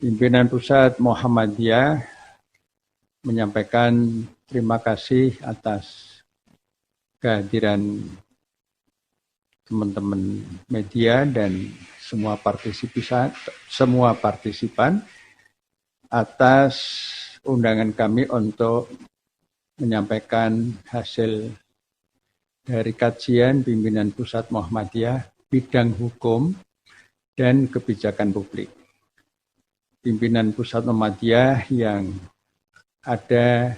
Pimpinan Pusat Muhammadiyah menyampaikan terima kasih atas kehadiran teman-teman media dan semua partisipan atas undangan kami untuk menyampaikan hasil dari kajian Pimpinan Pusat Muhammadiyah bidang hukum dan kebijakan publik. Pimpinan Pusat Muhammadiyah yang ada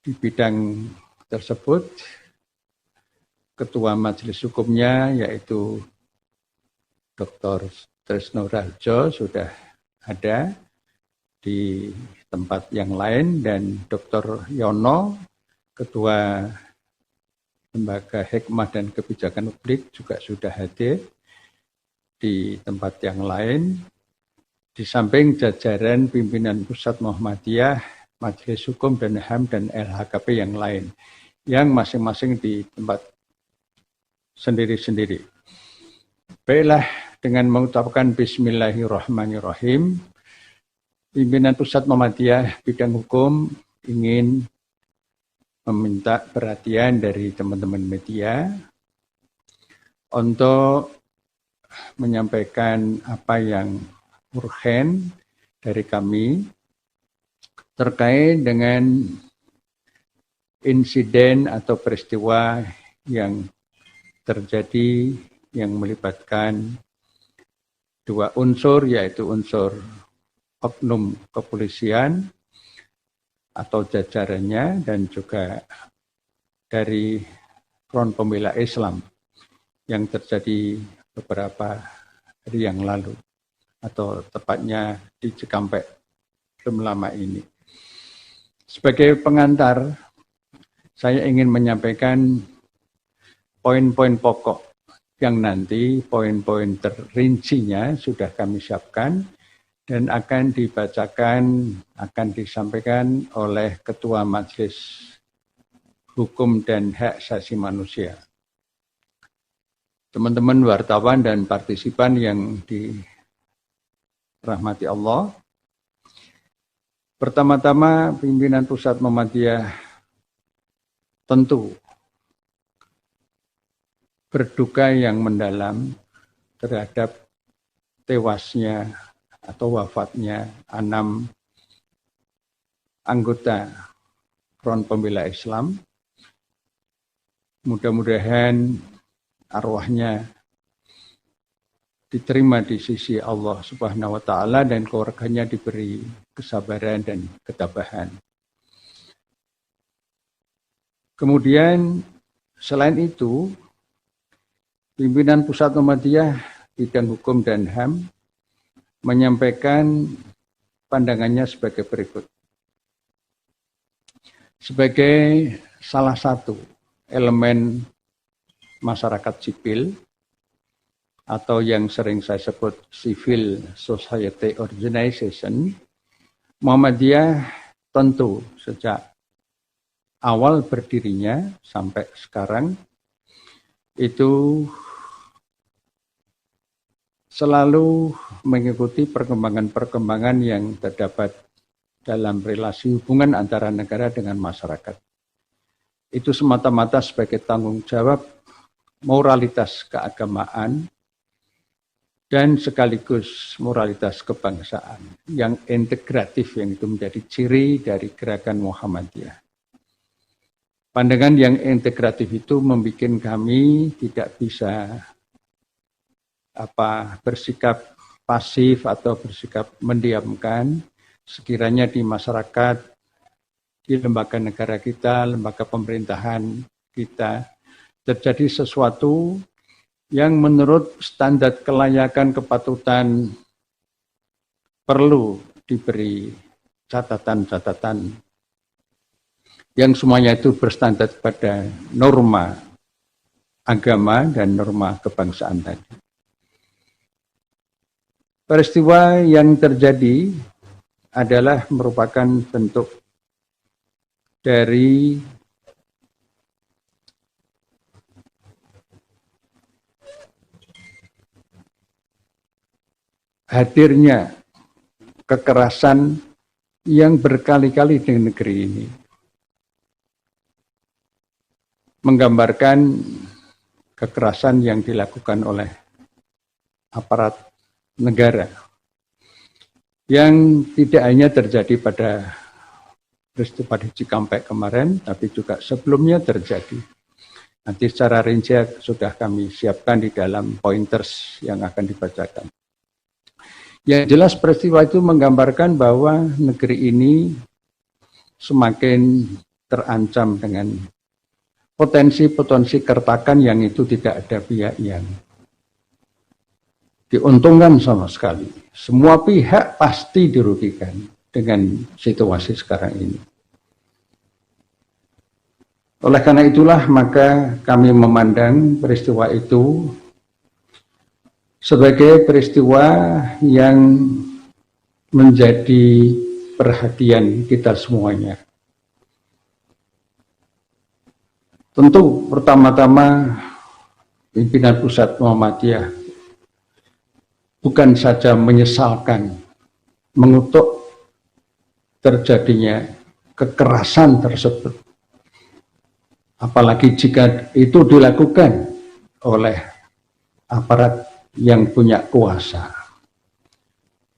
di bidang tersebut, Ketua Majelis Hukumnya yaitu Dr. Tresno Raharjo sudah ada di tempat yang lain, dan Dr. Yono, Ketua Lembaga Hikmah dan Kebijakan Publik juga sudah hadir di tempat yang lain. Di samping jajaran pimpinan Pusat Muhammadiyah, Majelis Hukum dan HAM dan LHKP yang lain, yang masing-masing di tempat sendiri-sendiri. Baiklah, dengan mengucapkan Bismillahirrahmanirrahim, pimpinan Pusat Muhammadiyah bidang hukum ingin meminta perhatian dari teman-teman media untuk menyampaikan apa yang urgen dari kami terkait dengan insiden atau peristiwa yang terjadi yang melibatkan dua unsur, yaitu unsur oknum kepolisian atau jajarannya dan juga dari Front Pembela Islam yang terjadi beberapa hari yang lalu, atau tepatnya di Cikampek belum lama ini. Sebagai pengantar, saya ingin menyampaikan poin-poin pokok yang nanti poin-poin terincinya sudah kami siapkan dan akan dibacakan, akan disampaikan oleh Ketua Majelis Hukum dan Hak Asasi Manusia. Teman-teman wartawan dan partisipan yang dirahmati Allah, pertama-tama pimpinan Pusat Muhammadiyah tentu berduka yang mendalam terhadap tewasnya atau wafatnya 6 anggota Front Pembela Islam. Mudah-mudahan arwahnya diterima di sisi Allah Subhanahu wa taala dan keluarganya diberi kesabaran dan ketabahan. Kemudian selain itu, pimpinan Pusat Muhammadiyah bidang hukum dan HAM menyampaikan pandangannya sebagai berikut. Sebagai salah satu elemen masyarakat sipil atau yang sering saya sebut civil society organization, Muhammadiyah tentu sejak awal berdirinya sampai sekarang itu selalu mengikuti perkembangan-perkembangan yang terdapat dalam relasi hubungan antara negara dengan masyarakat. Itu semata-mata sebagai tanggung jawab moralitas keagamaan dan sekaligus moralitas kebangsaan yang integratif, yang itu menjadi ciri dari gerakan Muhammadiyah. Pandangan yang integratif itu membuat kami tidak bisa bersikap pasif atau bersikap mendiamkan sekiranya di masyarakat, di lembaga negara kita, lembaga pemerintahan kita terjadi sesuatu yang menurut standar kelayakan kepatutan perlu diberi catatan-catatan yang semuanya itu berstandar pada norma agama dan norma kebangsaan tadi. Peristiwa yang terjadi adalah merupakan bentuk dari hadirnya kekerasan yang berkali-kali di negeri ini. Menggambarkan kekerasan yang dilakukan oleh aparat negara yang tidak hanya terjadi pada peristiwa di Cikampek kemarin, tapi juga sebelumnya terjadi. Nanti secara rinci sudah kami siapkan di dalam pointers yang akan dibacakan. Yang jelas peristiwa itu menggambarkan bahwa negeri ini semakin terancam dengan potensi-potensi keretakan yang itu tidak ada pihak yang diuntungkan sama sekali. Semua pihak pasti dirugikan dengan situasi sekarang ini. Oleh karena itulah maka kami memandang peristiwa itu sebagai peristiwa yang menjadi perhatian kita semuanya. Tentu pertama-tama pimpinan pusat Muhammadiyah bukan saja menyesalkan, mengutuk terjadinya kekerasan tersebut, apalagi jika itu dilakukan oleh aparat yang punya kuasa.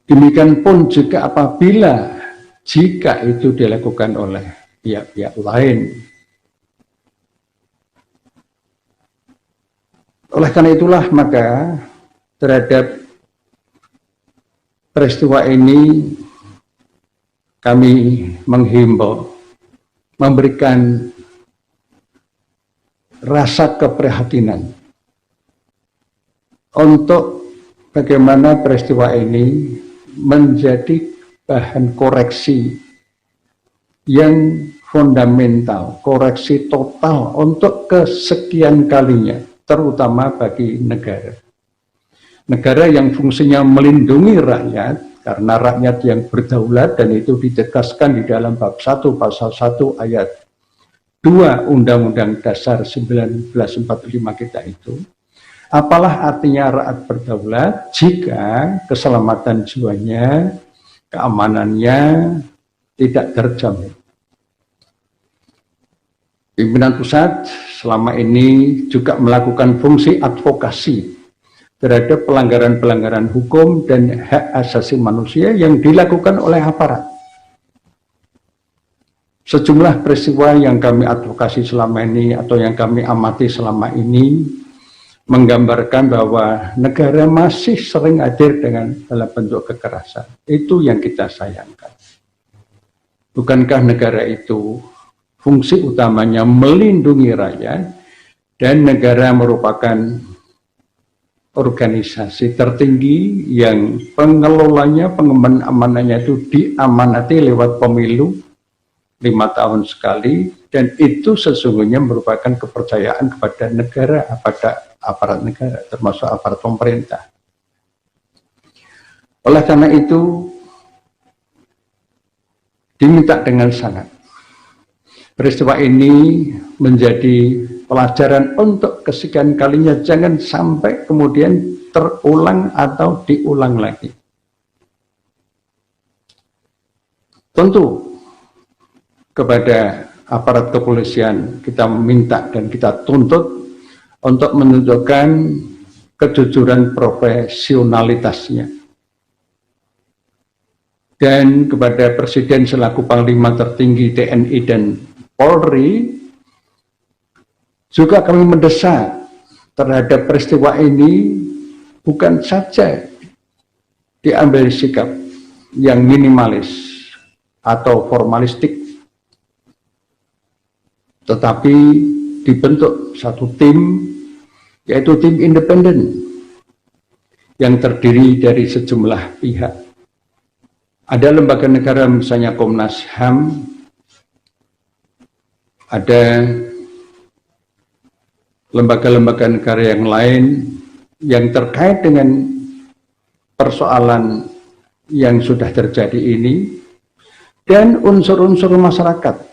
Demikian pun juga apabila jika itu dilakukan oleh pihak-pihak lain. Oleh karena itulah maka terhadap peristiwa ini kami menghimbau, memberikan rasa keprihatinan untuk bagaimana peristiwa ini menjadi bahan koreksi yang fundamental, koreksi total untuk kesekian kalinya, terutama bagi negara. Negara yang fungsinya melindungi rakyat, karena rakyat yang berdaulat, dan itu ditegaskan di dalam bab 1 pasal 1 ayat 2 Undang-Undang Dasar 1945 kita itu. Apalah artinya rakyat berdaulat jika keselamatan jiwanya, keamanannya tidak terjamin. Pimpinan pusat selama ini juga melakukan fungsi advokasi terhadap pelanggaran-pelanggaran hukum dan hak asasi manusia yang dilakukan oleh aparat. Sejumlah peristiwa yang kami advokasi selama ini atau yang kami amati selama ini menggambarkan bahwa negara masih sering hadir dalam bentuk kekerasan. Itu yang kita sayangkan. Bukankah negara itu fungsi utamanya melindungi rakyat, dan negara merupakan organisasi tertinggi yang pengelolanya, pengamanannya itu diamanati lewat pemilu 5 tahun sekali, dan itu sesungguhnya merupakan kepercayaan kepada negara, pada aparat negara, termasuk aparat pemerintah. Oleh karena itu, diminta dengan sangat peristiwa ini menjadi pelajaran untuk kesekian kalinya, jangan sampai kemudian terulang atau diulang lagi. Tentu kepada aparat kepolisian kita minta dan kita tuntut untuk menunjukkan kejujuran profesionalitasnya. Dan kepada Presiden selaku Panglima tertinggi TNI dan Polri, juga kami mendesak terhadap peristiwa ini bukan saja diambil sikap yang minimalis atau formalistik, tetapi dibentuk satu tim, yaitu tim independen yang terdiri dari sejumlah pihak. Ada lembaga negara misalnya Komnas HAM, ada lembaga-lembaga negara yang lain yang terkait dengan persoalan yang sudah terjadi ini, dan unsur-unsur masyarakat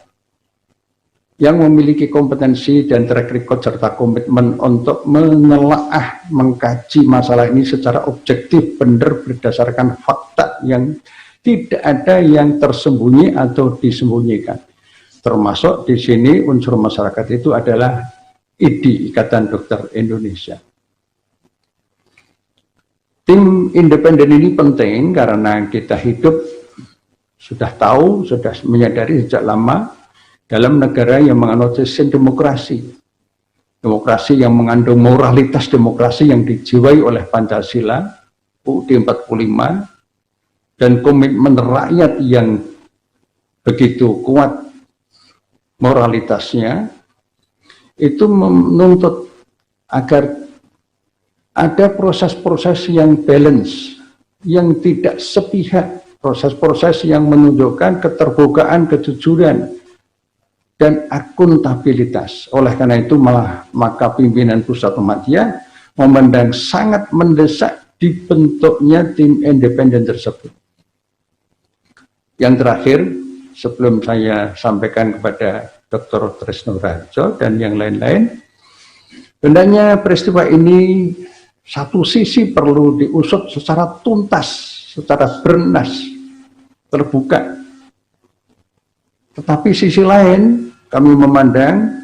yang memiliki kompetensi dan track record serta komitmen untuk menelaah, mengkaji masalah ini secara objektif, benar, berdasarkan fakta yang Tidak ada yang tersembunyi atau disembunyikan. Termasuk di sini unsur masyarakat itu adalah IDI, Ikatan Dokter Indonesia. Tim independen ini penting karena kita hidup sudah tahu, sudah menyadari sejak lama dalam negara yang menganut sistem demokrasi. Demokrasi yang mengandung moralitas demokrasi yang dijiwai oleh Pancasila, UUD 45, dan komitmen rakyat yang begitu kuat moralitasnya, itu menuntut agar ada proses-proses yang balance, yang tidak sepihak, proses-proses yang menunjukkan keterbukaan, kejujuran, dan akuntabilitas. Oleh karena itu maka pimpinan Pusat Muhammadiyah memandang sangat mendesak dibentuknya tim independen tersebut. Yang terakhir, sebelum saya sampaikan kepada Dr. Tresno Raharjo dan yang lain-lain, hendaknya peristiwa ini satu sisi perlu diusut secara tuntas, secara bernas, terbuka. Tetapi sisi lain, kami memandang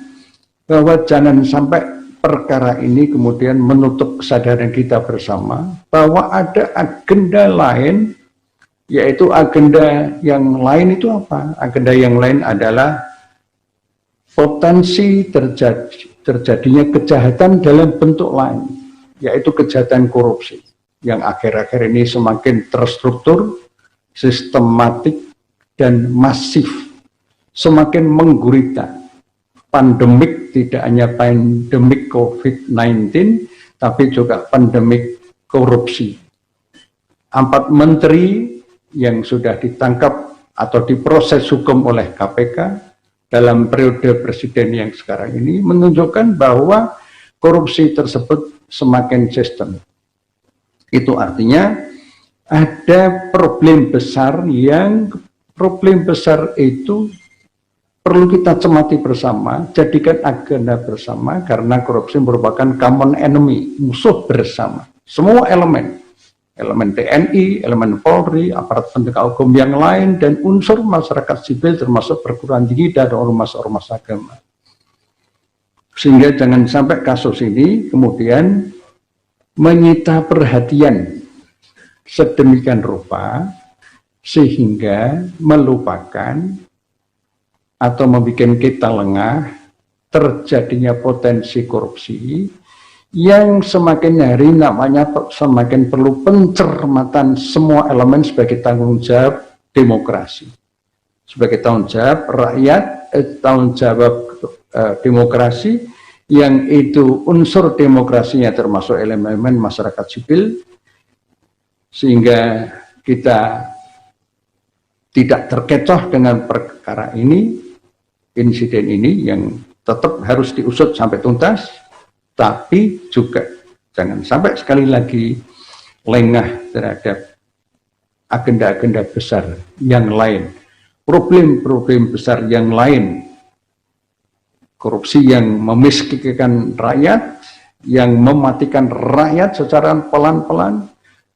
bahwa jangan sampai perkara ini kemudian menutup kesadaran kita bersama bahwa ada agenda lain, yaitu agenda yang lain itu apa? Agenda yang lain adalah potensi terjadinya kejahatan dalam bentuk lain, yaitu kejahatan korupsi, yang akhir-akhir ini semakin terstruktur, sistematik, dan masif, semakin menggurita. Pandemik tidak hanya pandemik COVID-19, tapi juga pandemik korupsi. 4 menteri yang sudah ditangkap atau diproses hukum oleh KPK dalam periode presiden yang sekarang ini menunjukkan bahwa korupsi tersebut semakin sistem. Itu artinya ada problem besar yang itu perlu kita cermati bersama, jadikan agenda bersama, karena korupsi merupakan common enemy, musuh bersama. Semua elemen TNI, elemen Polri, aparat penegak hukum yang lain, dan unsur masyarakat sipil termasuk perguruan tinggi dan ormas-ormas agama. Sehingga jangan sampai kasus ini kemudian menyita perhatian sedemikian rupa sehingga melupakan atau membuat kita lengah terjadinya potensi korupsi yang semakin hari namanya semakin perlu pencermatan semua elemen sebagai tanggung jawab demokrasi, sebagai tanggung jawab rakyat, tanggung jawab demokrasi, yang itu unsur demokrasinya termasuk elemen masyarakat sipil, sehingga kita tidak terkecoh dengan perkara ini, insiden ini yang tetap harus diusut sampai tuntas, tapi juga jangan sampai sekali lagi lengah terhadap agenda-agenda besar yang lain, problem-problem besar yang lain, korupsi yang memiskinkan rakyat, yang mematikan rakyat secara pelan-pelan,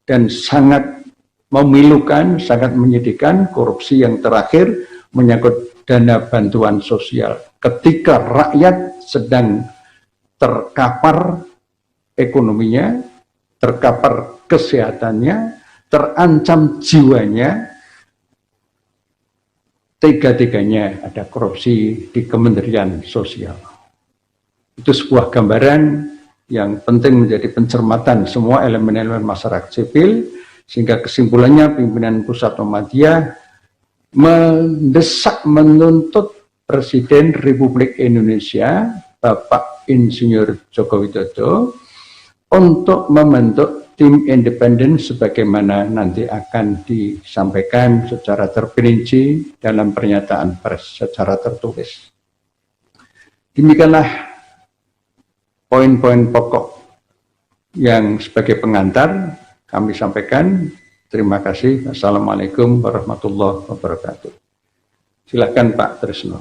dan sangat memilukan, sangat menyedihkan korupsi yang terakhir menyangkut dana bantuan sosial. Ketika rakyat sedang terkapar ekonominya, terkapar kesehatannya, terancam jiwanya, tega-teganya ada korupsi di Kementerian Sosial. Itu sebuah gambaran yang penting menjadi pencermatan semua elemen-elemen masyarakat sipil, sehingga kesimpulannya pimpinan Pusat Muhammadiyah mendesak, menuntut Presiden Republik Indonesia Bapak Insinyur Joko Widodo untuk membentuk tim independen sebagaimana nanti akan disampaikan secara terperinci dalam pernyataan pers secara tertulis. Demikianlah poin-poin pokok yang sebagai pengantar kami sampaikan. Terima kasih. Assalamualaikum warahmatullahi wabarakatuh. Silakan Pak Tresno.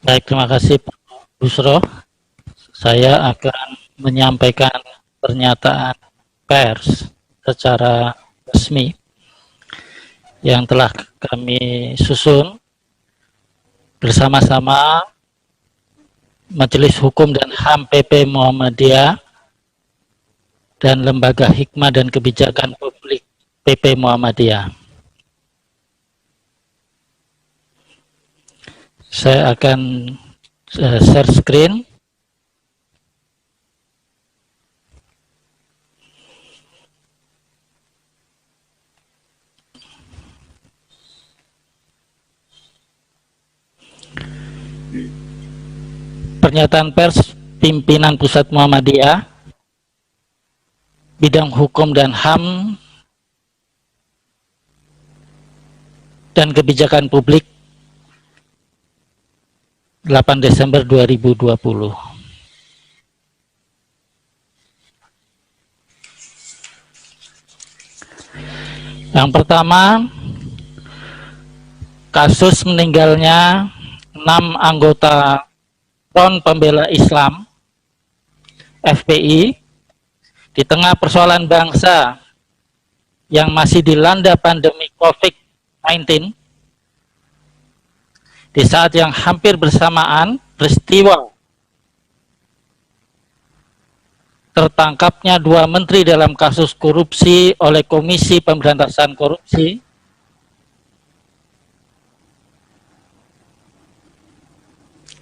Baik, terima kasih Pak Busro. Saya akan menyampaikan pernyataan pers secara resmi yang telah kami susun bersama-sama Majelis Hukum dan HAM PP Muhammadiyah dan Lembaga Hikmah dan Kebijakan Publik PP Muhammadiyah. Saya akan share screen. Pernyataan pers pimpinan Pusat Muhammadiyah bidang hukum dan HAM dan kebijakan publik 8 Desember 2020. Yang pertama, kasus meninggalnya 6 anggota Front Pembela Islam FPI di tengah persoalan bangsa yang masih dilanda pandemi COVID-19, di saat yang hampir bersamaan peristiwa tertangkapnya 2 menteri dalam kasus korupsi oleh Komisi Pemberantasan Korupsi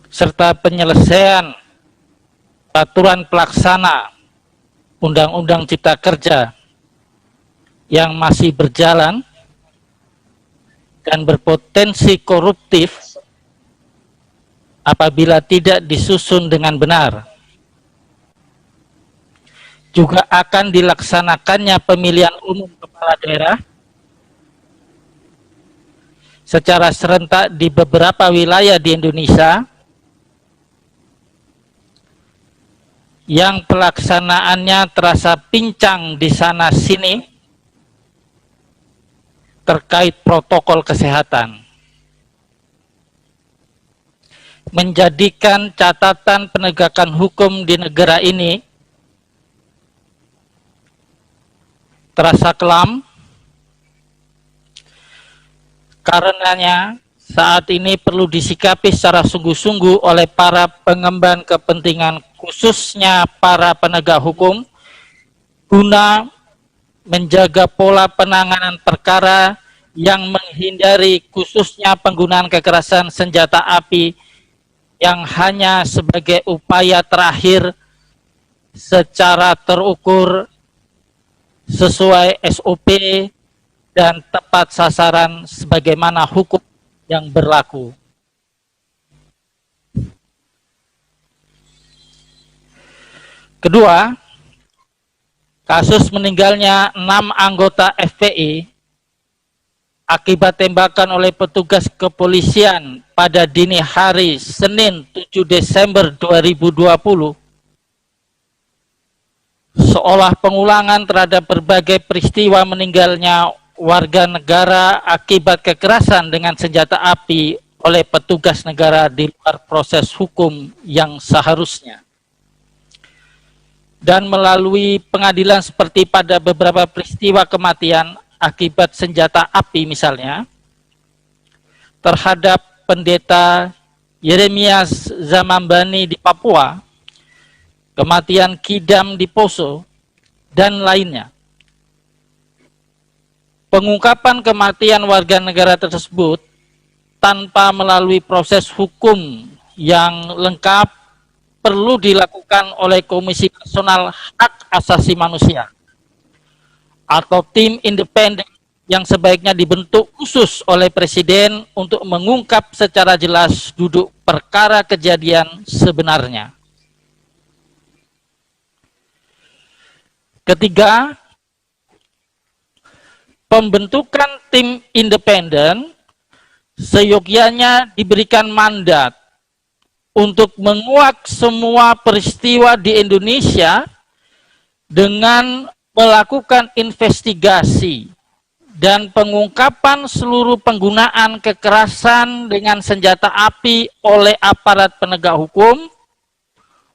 serta penyelesaian peraturan pelaksana Undang-Undang Cipta Kerja yang masih berjalan dan berpotensi koruptif apabila tidak disusun dengan benar. Juga akan dilaksanakannya pemilihan umum kepala daerah secara serentak di beberapa wilayah di Indonesia yang pelaksanaannya terasa pincang di sana sini terkait protokol kesehatan, menjadikan catatan penegakan hukum di negara ini terasa kelam. Karenanya saat ini perlu disikapi secara sungguh-sungguh oleh para pengemban kepentingan, khususnya para penegak hukum, guna menjaga pola penanganan perkara yang menghindari khususnya penggunaan kekerasan senjata api yang hanya sebagai upaya terakhir secara terukur, sesuai SOP dan tepat sasaran sebagaimana hukum yang berlaku. Kedua, kasus meninggalnya 6 anggota FPI akibat tembakan oleh petugas kepolisian pada dini hari Senin 7 Desember 2020 seolah pengulangan terhadap berbagai peristiwa meninggalnya warga negara akibat kekerasan dengan senjata api oleh petugas negara di luar proses hukum yang seharusnya. Dan melalui pengadilan seperti pada beberapa peristiwa kematian akibat senjata api misalnya, terhadap pendeta Yeremias Zamambani di Papua, kematian Kidam di Poso, dan lainnya. Pengungkapan kematian warga negara tersebut tanpa melalui proses hukum yang lengkap perlu dilakukan oleh Komisi Nasional Hak Asasi Manusia atau tim independen yang sebaiknya dibentuk khusus oleh Presiden untuk mengungkap secara jelas duduk perkara kejadian sebenarnya. Ketiga, pembentukan tim independen seyogyanya diberikan mandat untuk menguak semua peristiwa di Indonesia dengan melakukan investigasi dan pengungkapan seluruh penggunaan kekerasan dengan senjata api oleh aparat penegak hukum,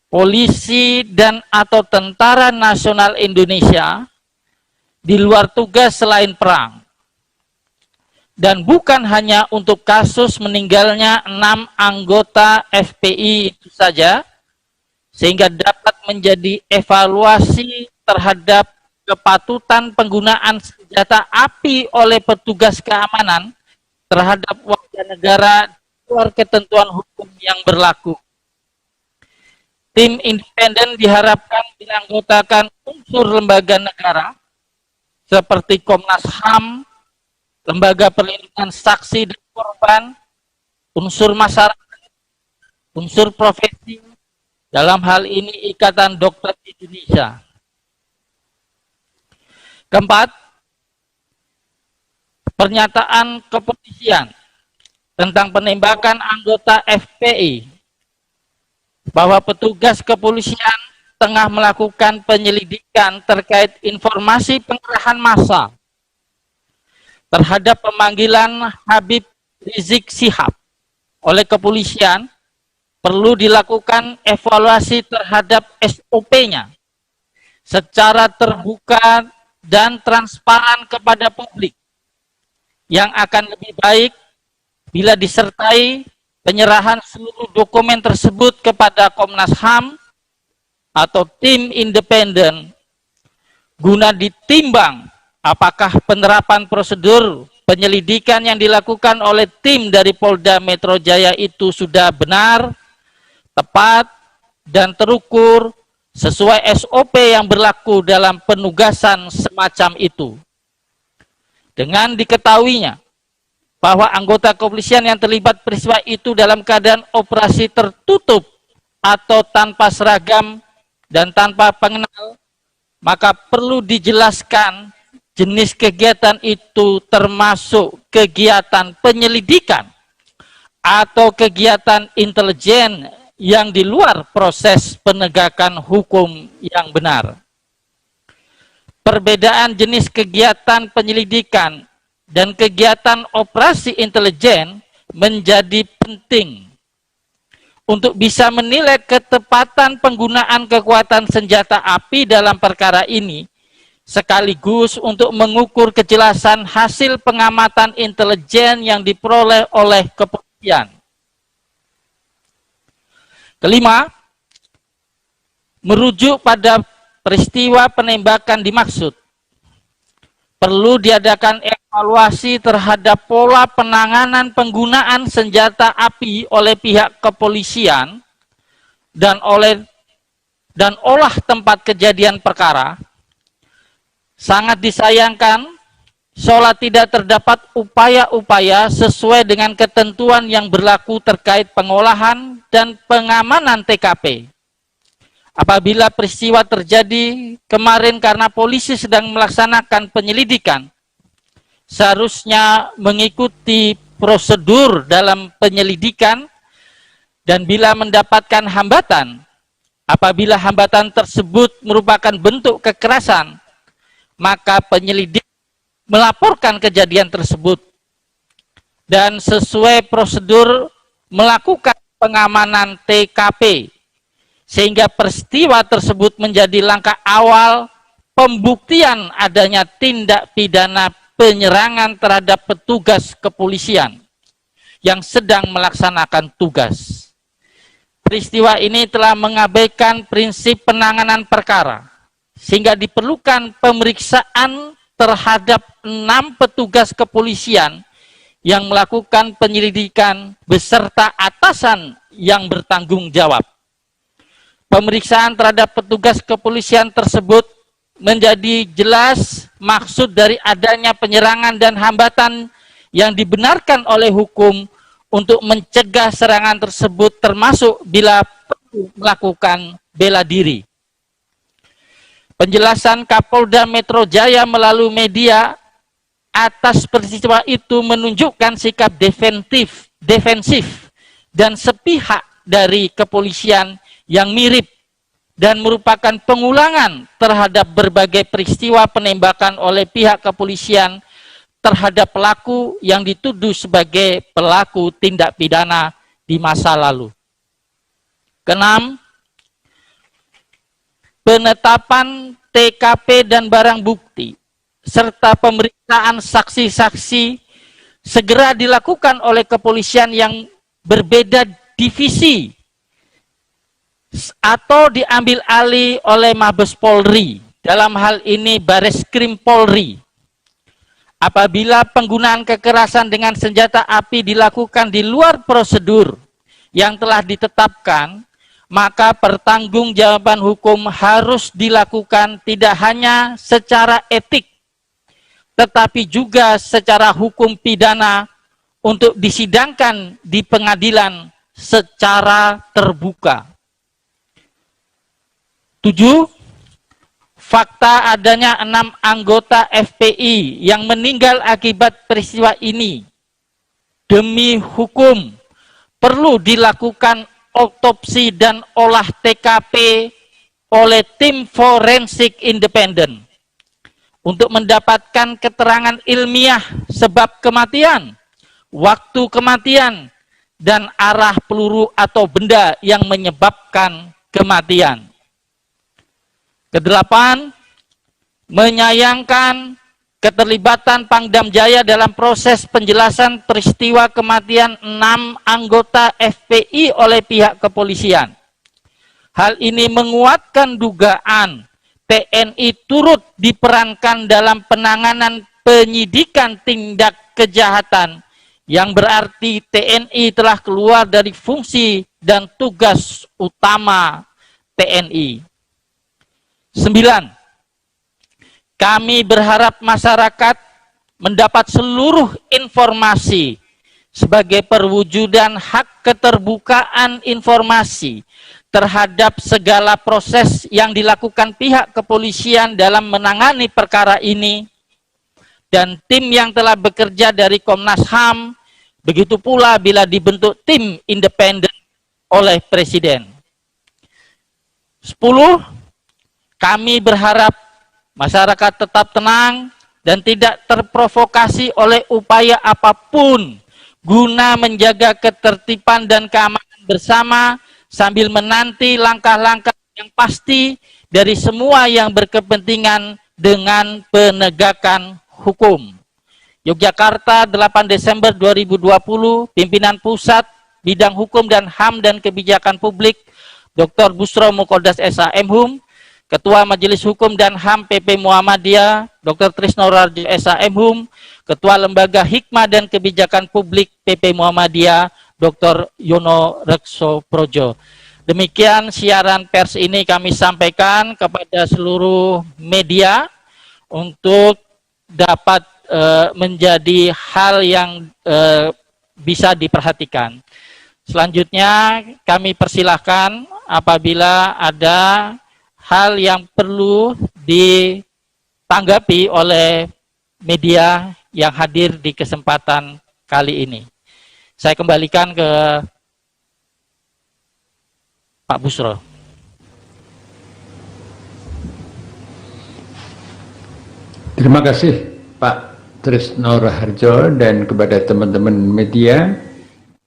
polisi dan atau Tentara Nasional Indonesia di luar tugas selain perang. Dan bukan hanya untuk kasus meninggalnya 6 anggota FPI itu saja, sehingga dapat menjadi evaluasi terhadap kepatutan penggunaan senjata api oleh petugas keamanan terhadap warga negara di luar ketentuan hukum yang berlaku. Tim independen diharapkan dianggotakan unsur lembaga negara seperti Komnas HAM, Lembaga Perlindungan Saksi dan Korban, unsur masyarakat, unsur profesi, dalam hal ini Ikatan Dokter Indonesia. Keempat, pernyataan kepolisian tentang penembakan anggota FPI bahwa petugas kepolisian tengah melakukan penyelidikan terkait informasi pengerahan massa terhadap pemanggilan Habib Rizik Syihab oleh kepolisian, perlu dilakukan evaluasi terhadap SOP-nya secara terbuka dan transparan kepada publik, yang akan lebih baik bila disertai penyerahan seluruh dokumen tersebut kepada Komnas HAM atau tim independen guna ditimbang apakah penerapan prosedur penyelidikan yang dilakukan oleh tim dari Polda Metro Jaya itu sudah benar, tepat, dan terukur sesuai SOP yang berlaku dalam penugasan semacam itu. Dengan diketahuinya bahwa anggota kepolisian yang terlibat peristiwa itu dalam keadaan operasi tertutup atau tanpa seragam dan tanpa pengenal, maka perlu dijelaskan jenis kegiatan itu termasuk kegiatan penyelidikan atau kegiatan intelijen yang di luar proses penegakan hukum yang benar. Perbedaan jenis kegiatan penyelidikan dan kegiatan operasi intelijen menjadi penting untuk bisa menilai ketepatan penggunaan kekuatan senjata api dalam perkara ini, sekaligus untuk mengukur kejelasan hasil pengamatan intelijen yang diperoleh oleh kepolisian. Kelima, merujuk pada peristiwa penembakan dimaksud, perlu diadakan evaluasi terhadap pola penanganan penggunaan senjata api oleh pihak kepolisian dan olah tempat kejadian perkara. Sangat disayangkan, seolah tidak terdapat upaya-upaya sesuai dengan ketentuan yang berlaku terkait pengolahan dan pengamanan TKP. Apabila peristiwa terjadi kemarin karena polisi sedang melaksanakan penyelidikan, seharusnya mengikuti prosedur dalam penyelidikan, dan bila mendapatkan hambatan, apabila hambatan tersebut merupakan bentuk kekerasan, maka penyelidik melaporkan kejadian tersebut dan sesuai prosedur melakukan pengamanan TKP, sehingga peristiwa tersebut menjadi langkah awal pembuktian adanya tindak pidana penyerangan terhadap petugas kepolisian yang sedang melaksanakan tugas. Peristiwa ini telah mengabaikan prinsip penanganan perkara, sehingga diperlukan pemeriksaan terhadap 6 petugas kepolisian yang melakukan penyelidikan beserta atasan yang bertanggung jawab. Pemeriksaan terhadap petugas kepolisian tersebut menjadi jelas maksud dari adanya penyerangan dan hambatan yang dibenarkan oleh hukum untuk mencegah serangan tersebut, termasuk bila perlu melakukan bela diri. Penjelasan Kapolda Metro Jaya melalui media atas peristiwa itu menunjukkan sikap defensif dan sepihak dari kepolisian yang mirip dan merupakan pengulangan terhadap berbagai peristiwa penembakan oleh pihak kepolisian terhadap pelaku yang dituduh sebagai pelaku tindak pidana di masa lalu. Keenam, penetapan TKP dan barang bukti serta pemeriksaan saksi-saksi segera dilakukan oleh kepolisian yang berbeda divisi atau diambil alih oleh Mabes Polri, dalam hal ini Bareskrim Polri. Apabila penggunaan kekerasan dengan senjata api dilakukan di luar prosedur yang telah ditetapkan, maka pertanggungjawaban hukum harus dilakukan tidak hanya secara etik, tetapi juga secara hukum pidana untuk disidangkan di pengadilan secara terbuka. 7. Fakta adanya 6 anggota FPI yang meninggal akibat peristiwa ini demi hukum perlu dilakukan otopsi dan olah TKP oleh tim forensik independen untuk mendapatkan keterangan ilmiah sebab kematian, waktu kematian, dan arah peluru atau benda yang menyebabkan kematian. Kedelapan, menyayangkan keterlibatan Pangdam Jaya dalam proses penjelasan peristiwa kematian 6 anggota FPI oleh pihak kepolisian. Hal ini menguatkan dugaan TNI turut diperankan dalam penanganan penyidikan tindak kejahatan, yang berarti TNI telah keluar dari fungsi dan tugas utama TNI. 9. Kami berharap masyarakat mendapat seluruh informasi sebagai perwujudan hak keterbukaan informasi terhadap segala proses yang dilakukan pihak kepolisian dalam menangani perkara ini, dan tim yang telah bekerja dari Komnas HAM, begitu pula bila dibentuk tim independen oleh Presiden. 10. Kami berharap masyarakat tetap tenang dan tidak terprovokasi oleh upaya apapun guna menjaga ketertiban dan keamanan bersama sambil menanti langkah-langkah yang pasti dari semua yang berkepentingan dengan penegakan hukum. Yogyakarta, 8 Desember 2020, Pimpinan Pusat Bidang Hukum dan HAM dan Kebijakan Publik, Dr. Busro Mukodas SHM, Ketua Majelis Hukum dan HAM PP Muhammadiyah, Dr. Trisno Rarjo SHM, Ketua Lembaga Hikmah dan Kebijakan Publik PP Muhammadiyah, Dr. Yono Rekso Projo. Demikian siaran pers ini kami sampaikan kepada seluruh media untuk dapat menjadi hal yang bisa diperhatikan. Selanjutnya kami persilahkan apabila ada hal yang perlu ditanggapi oleh media yang hadir di kesempatan kali ini. Saya kembalikan ke Pak Busro. Terima kasih Pak Trisno Raharjo dan kepada teman-teman media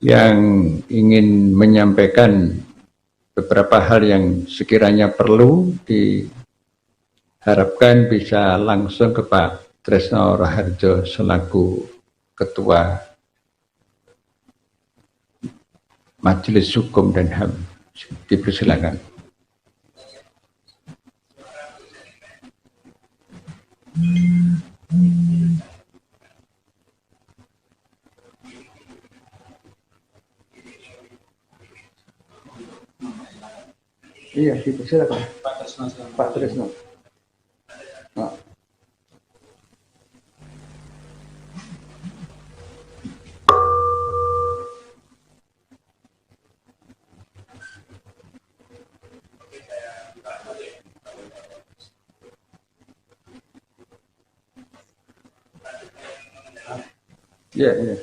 yang ingin menyampaikan beberapa hal yang sekiranya perlu diharapkan bisa langsung ke Pak Trisno Raharjo selaku Ketua Majelis Hukum dan HAM. Dipersilakan. Iya, dipersilakan. Pak Trisno. Nah. Iya, iya.